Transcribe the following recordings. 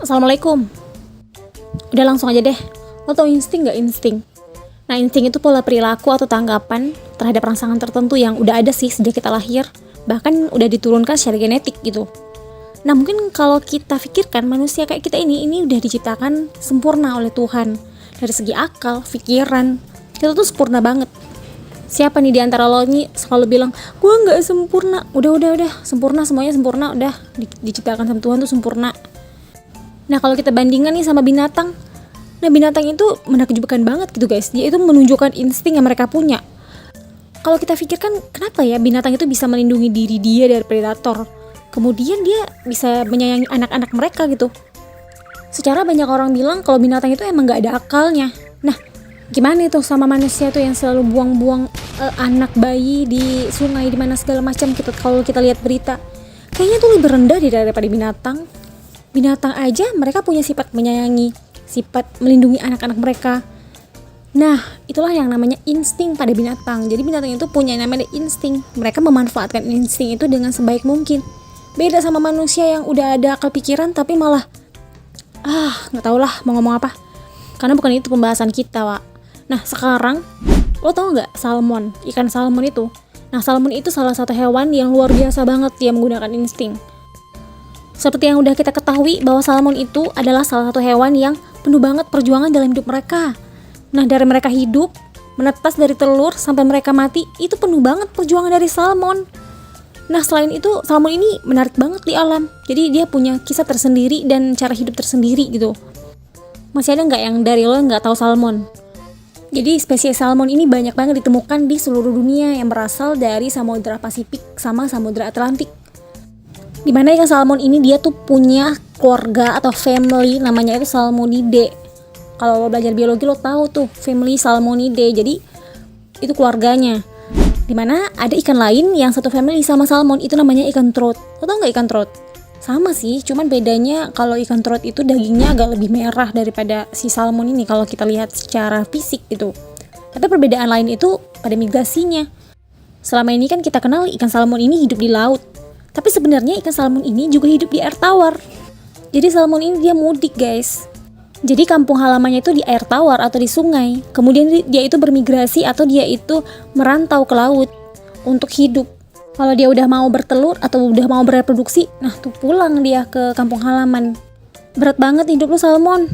Assalamualaikum. Udah langsung aja deh. Lo tau insting gak insting? Nah, insting itu pola perilaku atau tanggapan terhadap rangsangan tertentu yang udah ada sih sejak kita lahir, bahkan udah diturunkan secara genetik gitu. Nah, mungkin kalau kita pikirkan manusia kayak kita ini udah diciptakan sempurna oleh Tuhan. Dari segi akal, pikiran, kita tuh sempurna banget. Siapa nih di antara lo nih selalu bilang, gue gak sempurna. Udah, sempurna, semuanya sempurna, udah diciptakan sama Tuhan tuh sempurna. Nah, kalau kita bandingkan nih sama binatang, nah binatang itu menakjubkan banget gitu guys. Dia itu menunjukkan insting yang mereka punya. Kalau kita pikirkan, kenapa ya binatang itu bisa melindungi diri dia dari predator? Kemudian dia bisa menyayangi anak-anak mereka gitu. Secara banyak orang bilang kalau binatang itu emang gak ada akalnya. Nah, gimana itu sama manusia tuh yang selalu buang-buang anak bayi di sungai di mana segala macam, kalau kita lihat berita. Kayaknya tuh lebih rendah daripada binatang. Binatang aja mereka punya sifat menyayangi, sifat melindungi anak-anak mereka. Nah, itulah yang namanya insting pada binatang. Jadi binatang itu punya yang namanya insting. Mereka memanfaatkan insting itu dengan sebaik mungkin. Beda sama manusia yang udah ada akal pikiran tapi malah nggak tau lah mau ngomong apa. Karena bukan itu pembahasan kita, Wak. Nah, sekarang lo tau nggak salmon, ikan salmon itu? Nah, salmon itu salah satu hewan yang luar biasa banget dia menggunakan insting. Seperti yang udah kita ketahui bahwa salmon itu adalah salah satu hewan yang penuh banget perjuangan dalam hidup mereka. Nah, dari mereka hidup, menetas dari telur sampai mereka mati, itu penuh banget perjuangan dari salmon. Nah, selain itu, salmon ini menarik banget di alam. Jadi dia punya kisah tersendiri dan cara hidup tersendiri gitu. Masih ada nggak yang dari lo nggak tahu salmon? Jadi spesies salmon ini banyak banget ditemukan di seluruh dunia yang berasal dari Samudra Pasifik sama Samudra Atlantik. Dimana ikan salmon ini dia tuh punya keluarga atau family, namanya itu Salmonidae. Kalau lo belajar biologi lo tahu tuh family Salmonidae. Jadi itu keluarganya. Dimana ada ikan lain yang satu family sama salmon, itu namanya ikan trout. Lo tau nggak ikan trout? Sama sih, cuman bedanya kalau ikan trout itu dagingnya agak lebih merah daripada si salmon ini kalau kita lihat secara fisik gitu. Tapi perbedaan lain itu pada migrasinya. Selama ini kan kita kenal ikan salmon ini hidup di laut. Tapi sebenarnya ikan salmon ini juga hidup di air tawar. Jadi salmon ini dia mudik guys. Jadi kampung halamannya itu di air tawar atau di sungai. Kemudian dia itu bermigrasi atau dia itu merantau ke laut untuk hidup. Kalau dia udah mau bertelur atau udah mau bereproduksi, nah tuh pulang dia ke kampung halaman. Berat banget hidup lu salmon.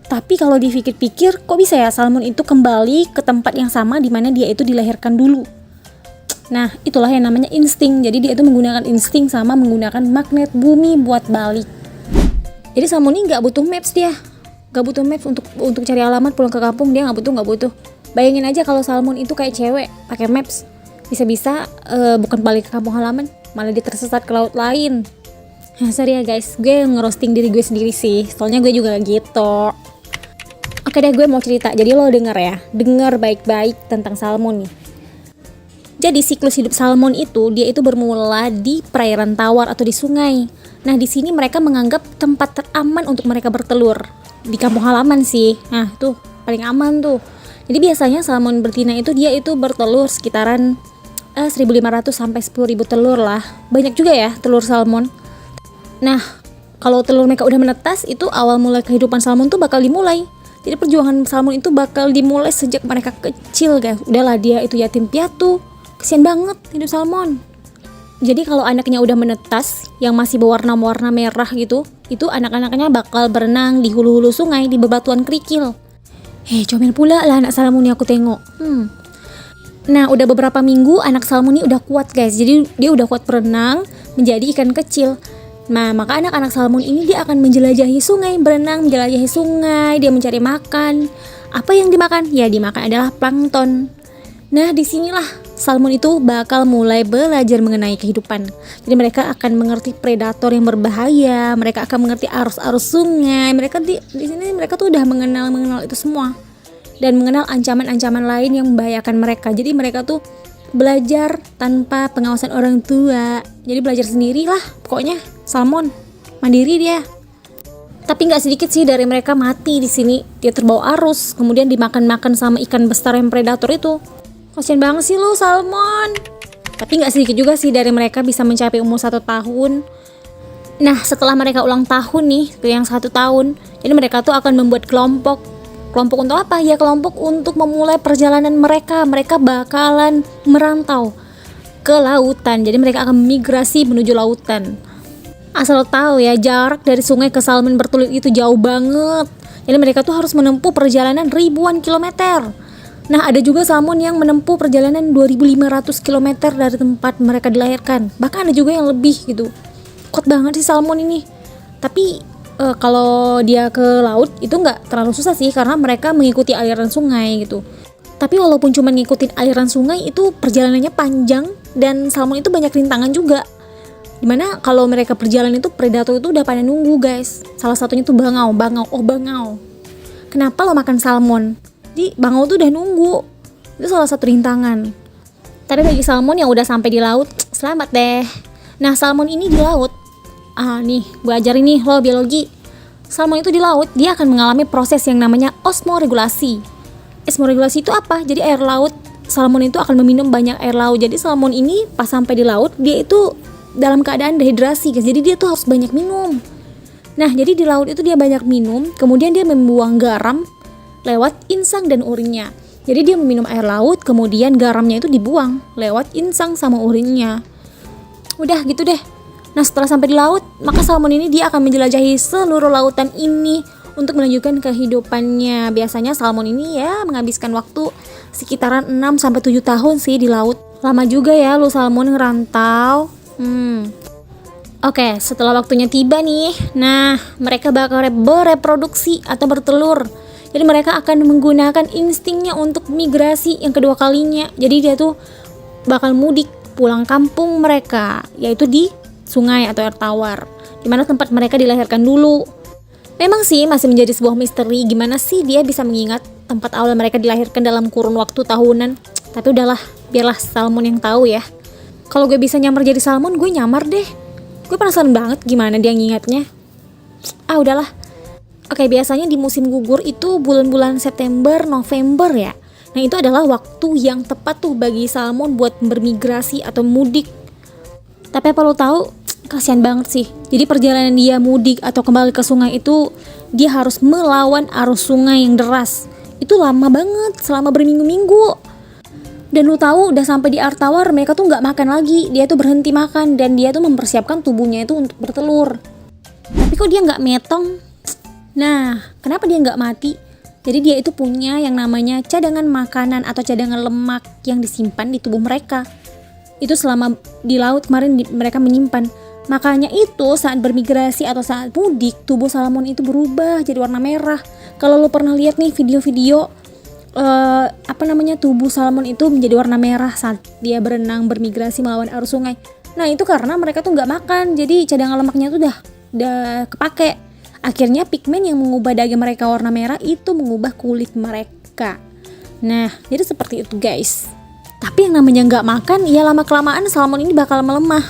Tapi kalau dipikir-pikir, kok bisa ya salmon itu kembali ke tempat yang sama di mana dia itu dilahirkan dulu. Nah, itulah yang namanya insting. Jadi dia itu menggunakan insting sama menggunakan magnet bumi buat balik. Jadi salmon ini nggak butuh maps dia. Nggak butuh maps untuk cari alamat pulang ke kampung, dia nggak butuh. Bayangin aja kalau salmon itu kayak cewek pakai maps. Bisa-bisa bukan balik ke kampung halaman, malah dia tersesat ke laut lain. Sorry ya guys, gue ngerosting diri gue sendiri sih. Soalnya gue juga gitu. Oke deh, gue mau cerita. Jadi lo denger ya. Denger baik-baik tentang salmon nih. Jadi siklus hidup salmon itu dia itu bermula di perairan tawar atau di sungai. Nah, di sini mereka menganggap tempat teraman untuk mereka bertelur. Di kampung halaman sih. Nah, itu paling aman tuh. Jadi biasanya salmon betina itu dia itu bertelur sekitaran 1.500 sampai 10.000 telur lah. Banyak juga ya telur salmon. Nah, kalau telur mereka udah menetas, itu awal mulai kehidupan salmon tuh bakal dimulai. Jadi perjuangan salmon itu bakal dimulai sejak mereka kecil guys. Udahlah dia itu yatim piatu. Kesian banget hidup salmon. Jadi kalau anaknya udah menetas yang masih berwarna-warna merah gitu, itu anak-anaknya bakal berenang di hulu-hulu sungai di bebatuan kerikil. Comel pula lah anak salmon yang aku tengok. Nah, udah beberapa minggu anak salmon ini udah kuat guys. Jadi dia udah kuat berenang menjadi ikan kecil. Nah, maka anak-anak salmon ini dia akan menjelajahi sungai, berenang menjelajahi sungai, dia mencari makan. Apa yang dimakan? Ya, dimakan adalah plankton. Nah, disinilah salmon itu bakal mulai belajar mengenai kehidupan. Jadi mereka akan mengerti predator yang berbahaya, mereka akan mengerti arus-arus sungai. Mereka di sini mereka tuh udah mengenal itu semua dan mengenal ancaman-ancaman lain yang membahayakan mereka. Jadi mereka tuh belajar tanpa pengawasan orang tua. Jadi belajar sendirilah, pokoknya salmon mandiri dia. Tapi nggak sedikit sih dari mereka mati di sini. Dia terbawa arus, kemudian dimakan-makan sama ikan besar yang predator itu. Kasian banget sih lu salmon. Tapi gak sedikit juga sih dari mereka bisa mencapai umur 1 tahun. Nah, setelah mereka ulang tahun nih, yang 1 tahun, jadi mereka tuh akan membuat kelompok. Kelompok untuk apa? Ya kelompok untuk memulai perjalanan mereka. Mereka bakalan merantau ke lautan. Jadi mereka akan migrasi menuju lautan. Asal lo tahu ya, jarak dari sungai ke Salmon bertelur itu jauh banget. Jadi mereka tuh harus menempuh perjalanan ribuan kilometer. Nah, ada juga salmon yang menempuh perjalanan 2.500 kilometer dari tempat mereka dilahirkan. Bahkan ada juga yang lebih gitu. Kuat banget sih salmon ini. Tapi kalau dia ke laut itu nggak terlalu susah sih, karena mereka mengikuti aliran sungai gitu. Tapi walaupun cuma ngikutin aliran sungai, itu perjalanannya panjang dan salmon itu banyak rintangan juga. Dimana kalau mereka perjalanan itu predator itu udah pada nunggu guys. Salah satunya tuh bangau. Kenapa lo makan salmon? Jadi bangau tuh udah nunggu. Itu salah satu rintangan. Tapi bagi salmon yang udah sampai di laut, selamat deh. Nah, salmon ini di laut, nih gue ajarin nih lo biologi. Salmon itu di laut, dia akan mengalami proses yang namanya osmoregulasi. Osmoregulasi itu apa? Jadi air laut, salmon itu akan meminum banyak air laut. Jadi salmon ini pas sampai di laut, dia itu dalam keadaan dehidrasi guys. Jadi dia tuh harus banyak minum. Nah, jadi di laut itu dia banyak minum, kemudian dia membuang garam lewat insang dan urinnya. Jadi dia meminum air laut, kemudian garamnya itu dibuang lewat insang sama urinnya. Udah gitu deh. Nah, setelah sampai di laut, maka salmon ini dia akan menjelajahi seluruh lautan ini untuk melanjutkan kehidupannya. Biasanya salmon ini ya menghabiskan waktu sekitaran 6-7 tahun sih di laut. Lama juga ya lu salmon ngerantau. Oke, setelah waktunya tiba nih, nah mereka bakal bereproduksi atau bertelur. Jadi mereka akan menggunakan instingnya untuk migrasi yang kedua kalinya. Jadi dia tuh bakal mudik pulang kampung mereka, yaitu di sungai atau air tawar, dimana tempat mereka dilahirkan dulu. Memang sih masih menjadi sebuah misteri gimana sih dia bisa mengingat tempat awal mereka dilahirkan dalam kurun waktu tahunan. Tapi udahlah, biarlah salmon yang tahu ya. Kalau gue bisa nyamar jadi salmon, gue nyamar deh. Gue penasaran banget gimana dia ngingatnya. Udahlah. Oke, biasanya di musim gugur itu bulan-bulan September, November ya. Nah, itu adalah waktu yang tepat tuh bagi salmon buat bermigrasi atau mudik. Tapi apa lo tahu? Kasian banget sih. Jadi perjalanan dia mudik atau kembali ke sungai itu, dia harus melawan arus sungai yang deras. Itu lama banget, selama berminggu-minggu. Dan lu tahu udah sampai di air tawar, mereka tuh nggak makan lagi. Dia tuh berhenti makan dan dia tuh mempersiapkan tubuhnya itu untuk bertelur. Tapi kok dia nggak metong? Nah, kenapa dia nggak mati? Jadi dia itu punya yang namanya cadangan makanan atau cadangan lemak yang disimpan di tubuh mereka. Itu selama di laut kemarin mereka menyimpan. Makanya itu saat bermigrasi atau saat mudik, tubuh salmon itu berubah jadi warna merah. Kalau lu pernah lihat nih video-video tubuh salmon itu menjadi warna merah saat dia berenang bermigrasi melawan arus sungai. Nah, itu karena mereka tuh nggak makan, jadi cadangan lemaknya tuh udah kepake. Akhirnya pigmen yang mengubah daging mereka warna merah itu mengubah kulit mereka. Nah, jadi seperti itu guys. Tapi yang namanya nggak makan, ya lama kelamaan salmon ini bakal melemah.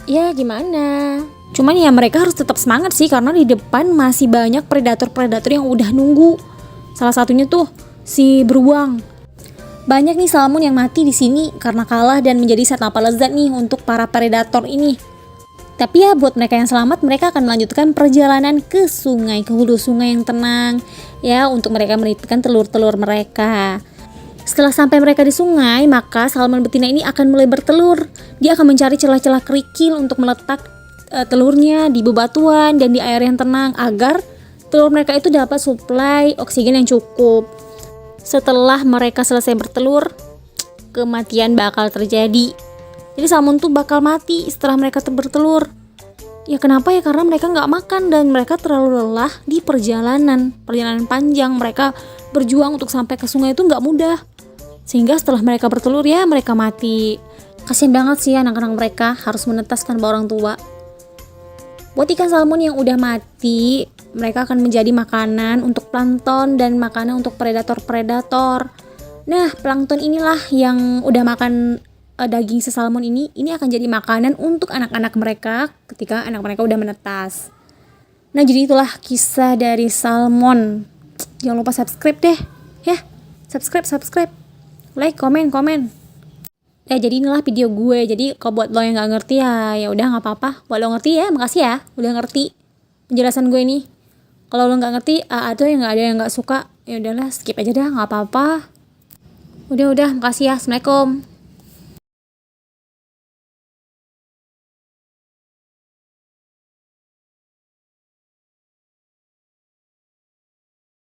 Ya gimana? Cuman ya mereka harus tetap semangat sih, karena di depan masih banyak predator-predator yang udah nunggu. Salah satunya tuh si beruang. Banyak nih salmon yang mati di sini karena kalah dan menjadi santap lezat nih untuk para predator ini. Tapi ya buat mereka yang selamat, mereka akan melanjutkan perjalanan ke sungai, ke hulu sungai yang tenang ya, untuk mereka menitipkan telur-telur mereka. Setelah sampai mereka di sungai, maka salmon betina ini akan mulai bertelur. Dia akan mencari celah-celah kerikil untuk meletak telurnya di bebatuan dan di air yang tenang agar telur mereka itu dapat suplai oksigen yang cukup. Setelah mereka selesai bertelur, kematian bakal terjadi. Jadi salmon tuh bakal mati setelah mereka bertelur. Ya kenapa ya? Karena mereka nggak makan dan mereka terlalu lelah di perjalanan panjang. Mereka berjuang untuk sampai ke sungai itu nggak mudah. Sehingga setelah mereka bertelur ya mereka mati. Kasian banget sih anak-anak mereka harus menetas tanpa orang tua. Buat ikan salmon yang udah mati, mereka akan menjadi makanan untuk plankton dan makanan untuk predator-predator. Nah, plankton inilah yang udah makan daging si salmon ini akan jadi makanan untuk anak-anak mereka ketika anak mereka udah menetas. Nah, jadi itulah kisah dari salmon. Jangan lupa subscribe deh ya. Subscribe. Like, komen. Jadi inilah video gue. Jadi kalau buat lo yang nggak ngerti ya udah nggak apa-apa. Buat lo ngerti ya, makasih ya udah ngerti penjelasan gue ini. Kalau lo nggak ngerti, atau yang nggak ada yang nggak suka, ya udahlah skip aja dah, nggak apa-apa. Udah, makasih ya. Assalamualaikum.